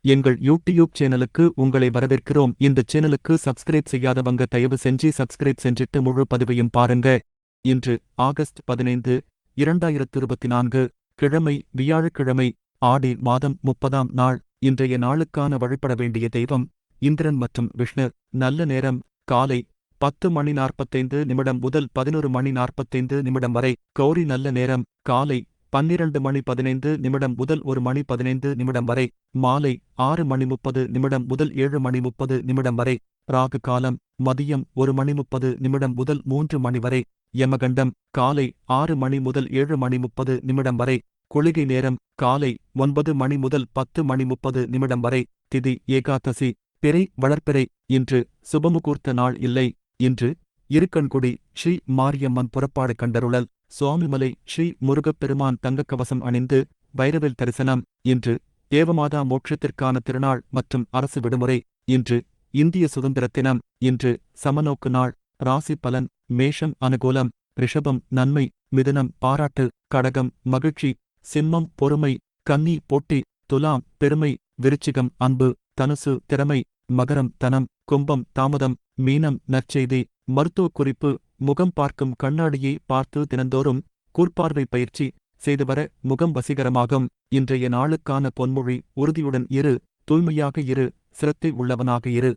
எங்கள் யூடியூப் சேனலுக்கு உங்களை வரவேற்கிறோம். இந்த சேனலுக்கு சப்ஸ்கிரைப் செய்யாதவங்க தயவு செஞ்சு சப்ஸ்கிரைப் செஞ்சிட்டு முழு பதிவையும் பாருங்க. இன்று ஆகஸ்ட் 15, 2024 கிழமை வியாழக்கிழமை, ஆடி மாதம் 30ஆம் நாள். இன்றைய நாளுக்கான வழிபட வேண்டிய தெய்வம் இந்திரன் மற்றும் விஷ்ணு. நல்ல நேரம் காலை 10:45 முதல் 11:45 வரை. கௌரி நல்ல நேரம் காலை 12:15 முதல் 1:15 வரை. மாலை 6:30 முதல் 7:30 வரை. ராகு காலம் மதியம் 1:30 முதல் 3 மணி வரை. யமகண்டம் காலை 6 மணி முதல் 7:30 வரை. குளிகை நேரம் காலை 9 மணி முதல் 10:30 வரை. திதி ஏகாதசி பிறை வளர்ப்பிறை. இன்று சுபமுகூர்த்த நாள் இல்லை. இன்று இருக்கன்குடி ஸ்ரீ மாரியம்மன் புறப்பாடு கண்டருளல். சுவாமிமலை ஸ்ரீ முருகப்பெருமான் தங்கக்கவசம் அணிந்து வைரவில் தரிசனம். இன்று தேவமாதா மோட்சத்திற்கான திருநாள் மற்றும் அரசு விடுமுறை. இன்று இந்திய சுதந்திர தினம். இன்று சமநோக்கு நாள். ராசி பலன்: மேஷம் அனுகூலம், ரிஷபம் நன்மை, மிதுனம் பாராட்டு, கடகம் மகிழ்ச்சி, சிம்மம் பொறுமை, கன்னி போட்டி, துலாம் பெருமை, விருச்சிகம் அன்பு, தனுசு திறமை, மகரம் தனம், கும்பம் தாமதம், மீனம் நற்செய்தி. மருத்துவ குறிப்பு: முகம் பார்க்கும் கண்ணாடியை பார்த்து தினந்தோறும் கூர்ப்பார்வை பயிற்சி செய்துவர முகம் வசீகரமாகும். இன்றைய நாளுக்கான பொன்மொழி: உறுதியுடன் இரு, தூய்மையாக இரு, சிரத்தை உள்ளவனாக இரு.